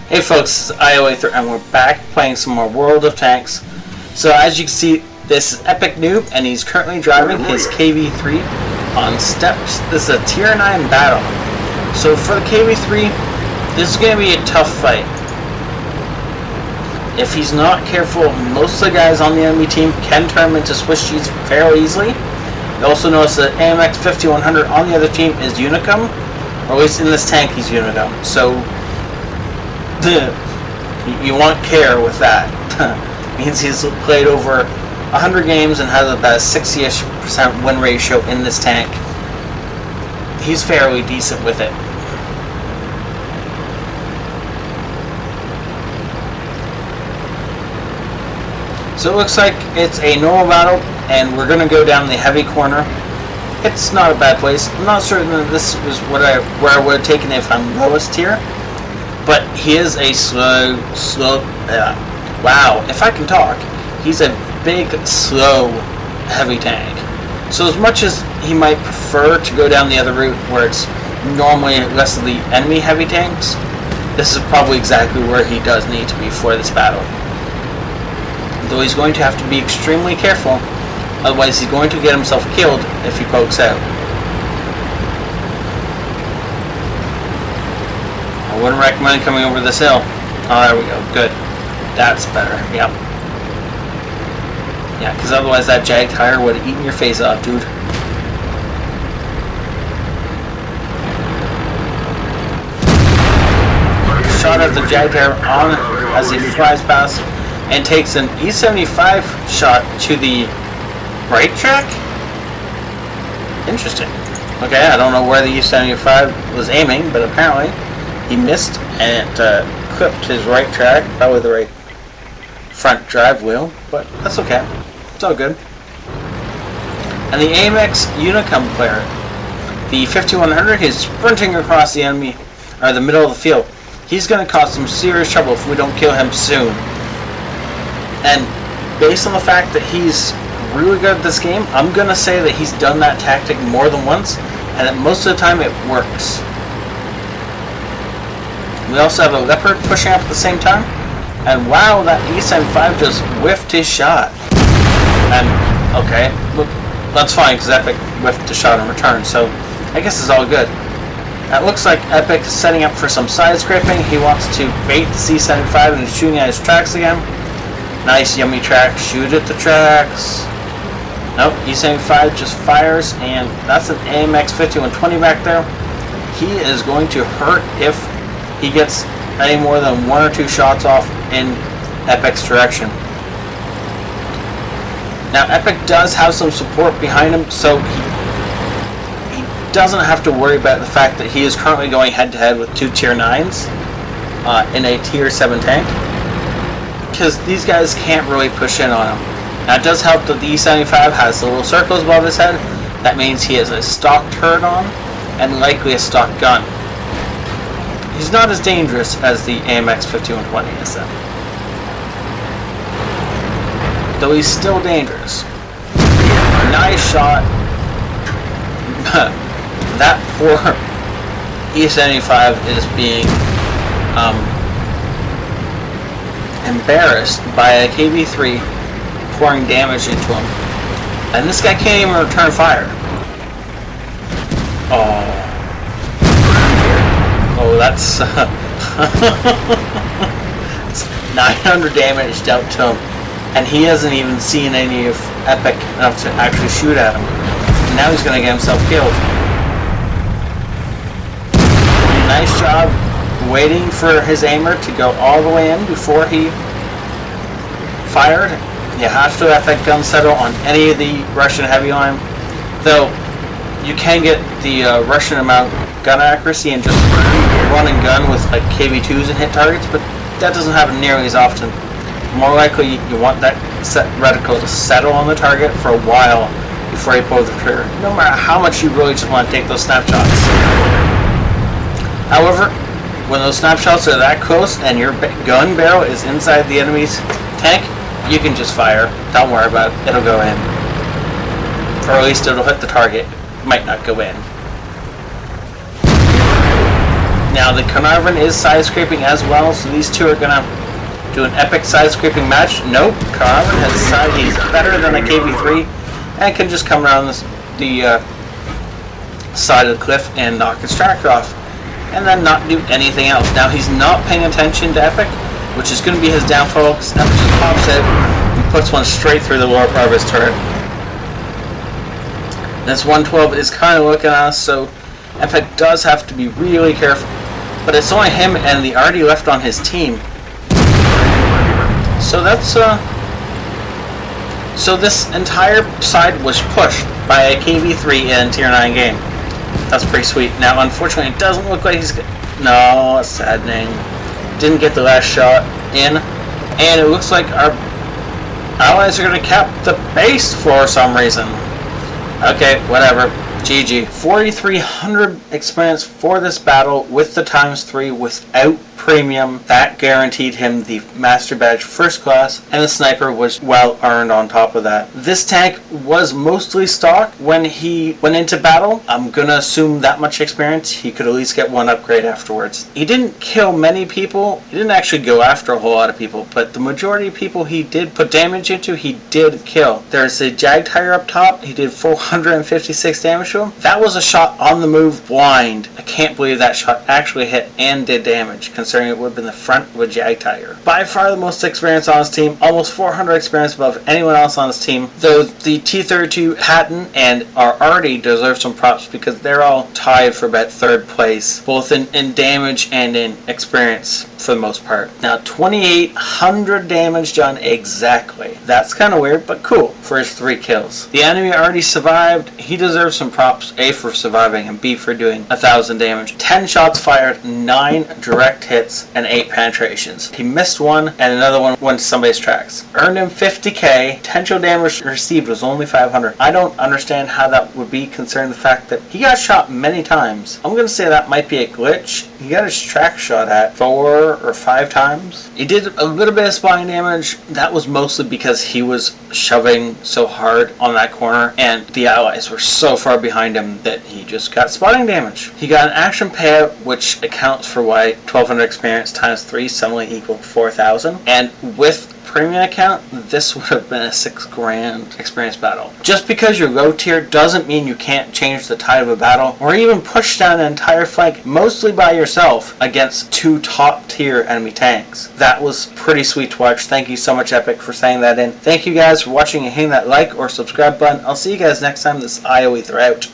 Hey folks, it's IO83 and we're back playing some more World of Tanks. So as you can see, this is Epic Noob and he's currently driving his KV3 on steps. This is a tier 9 battle. So for the KV3, this is going to be a tough fight. If he's not careful, most of the guys on the enemy team can turn him into Swiss cheese fairly easily. You also notice that AMX 5100 on the other team is Unicum, or at least in this tank he's Unicum. So you want care with that. Means he's played over 100 games and has about a 60-ish% win ratio in this tank. He's fairly decent with it. So it looks like it's a normal battle, and we're going to go down the heavy corner. It's not a bad place. I'm not certain that this was where I would have taken it if I'm lowest tier. But he is a wow, if I can talk, he's a big, slow, heavy tank. So as much as he might prefer to go down the other route where it's normally less of the enemy heavy tanks, this is probably exactly where he does need to be for this battle. Though he's going to have to be extremely careful, otherwise he's going to get himself killed if he pokes out. I wouldn't recommend coming over this hill. Oh, there we go. Good. That's better. Yep. Yeah, because otherwise that Jag tire would have eaten your face off, dude. Shot at the Jag tire on as he flies past and takes an E75 shot to the right track? Interesting. Okay, I don't know where the E75 was aiming, but apparently he missed and clipped his right track, probably the right front drive wheel, but that's okay. It's all good. And the AMX Unicum player, the 5100, is sprinting across the enemy, or the middle of the field. He's going to cause some serious trouble if we don't kill him soon. And based on the fact that he's really good at this game, I'm going to say that he's done that tactic more than once, and that most of the time it works. We also have a Leopard pushing up at the same time. And wow, that E75 just whiffed his shot. And, okay, look, that's fine, because Epic whiffed the shot in return, so I guess it's all good. It looks like Epic is setting up for some side scraping. He wants to bait the C75 and is shooting at his tracks again. Nice, yummy track. Shoot at the tracks. Nope, E75 just fires, and that's an AMX 5120 back there. He is going to hurt if he gets any more than one or two shots off in Epic's direction. Now Epic does have some support behind him, so he doesn't have to worry about the fact that he is currently going head to head with two tier 9s in a tier 7 tank, because these guys can't really push in on him. Now it does help that the E75 has the little circles above his head. That means he has a stock turret on and likely a stock gun. He's not as dangerous as the AMX 5120 is then. Though he's still dangerous. Nice shot. That poor E75 is being embarrassed by a KV3 pouring damage into him. And this guy can't even return fire. Oh, that's it's 900 damage dealt to him, and he hasn't even seen any of Epic enough to actually shoot at him. And now he's going to get himself killed. Nice job waiting for his aimer to go all the way in before he fired. You have to have that gun settle on any of the Russian heavy line, though you can get the Russian amount gun accuracy and just run and gun with like KV2s and hit targets, but that doesn't happen nearly as often. More likely you want that reticle to settle on the target for a while before you pull the trigger, no matter how much you really just want to take those snapshots. However, when those snapshots are that close and your gun barrel is inside the enemy's tank, you can just fire. Don't worry about it. It'll go in. Or at least it'll hit the target. It might not go in. Now the Carnarvon is side scraping as well, so these two are gonna do an epic side scraping match. Nope, Carnarvon has decided he's better than a KV3 and can just come around the side of the cliff and knock his tractor off, and then not do anything else. Now he's not paying attention to Epic, which is going to be his downfall, because Epic just pops it and puts one straight through the lower part of his turret. This 112 is kind of looking at us, so Epic does have to be really careful. But it's only him and the Artie left on his team. So that's so this entire side was pushed by a KV3 in Tier 9 game. That's pretty sweet. Now, unfortunately, it doesn't look like he's... No, it's saddening. Didn't get the last shot in. And it looks like our allies are going to cap the base for some reason. Okay, whatever. GG. 4,300 experience for this battle with the ×3 without premium. That guaranteed him the Master Badge First Class, and the Sniper was well earned on top of that. This tank was mostly stock when he went into battle. I'm gonna assume that much experience, he could at least get one upgrade afterwards. He didn't kill many people, he didn't actually go after a whole lot of people, but the majority of people he did put damage into, he did kill. There's a Jag-Tiger up top, he did 456 damage to him. That was a shot on the move blind. I can't believe that shot actually hit and did damage, considering it would have been the front of a Jag-Tiger. By far the most experience on his team, almost 400 experience above anyone else on his team, though the T-32 Hatton and our Artie deserve some props because they're all tied for about 3rd place, both in damage and in experience for the most part. Now 2,800 damage done exactly. That's kind of weird, but cool for his 3 kills. The enemy Artie survived. He deserves some props, A for surviving and B for doing 1,000 damage. 10 shots fired, 9 direct hits, and 8 penetrations. He missed one, and another one went to somebody's tracks. Earned him 50k. Potential damage received was only 500. I don't understand how that would be, considering the fact that he got shot many times. I'm gonna say that might be a glitch. He got his track shot at 4 or 5 times. He did a little bit of spine damage. That was mostly because he was shoving so hard on that corner, and the allies were so far behind him that he just got spotting damage. He got an action payout, which accounts for why 1,200 experience ×3 suddenly equal 4,000, and with premium account, this would have been a 6 grand experience battle. Just because you're low tier doesn't mean you can't change the tide of a battle, or even push down an entire flank, mostly by yourself, against 2 top tier enemy tanks. That was pretty sweet to watch. Thank you so much, Epic, for saying that in. Thank you guys for watching and hitting that like or subscribe button. I'll see you guys next time. This is IO Ether out.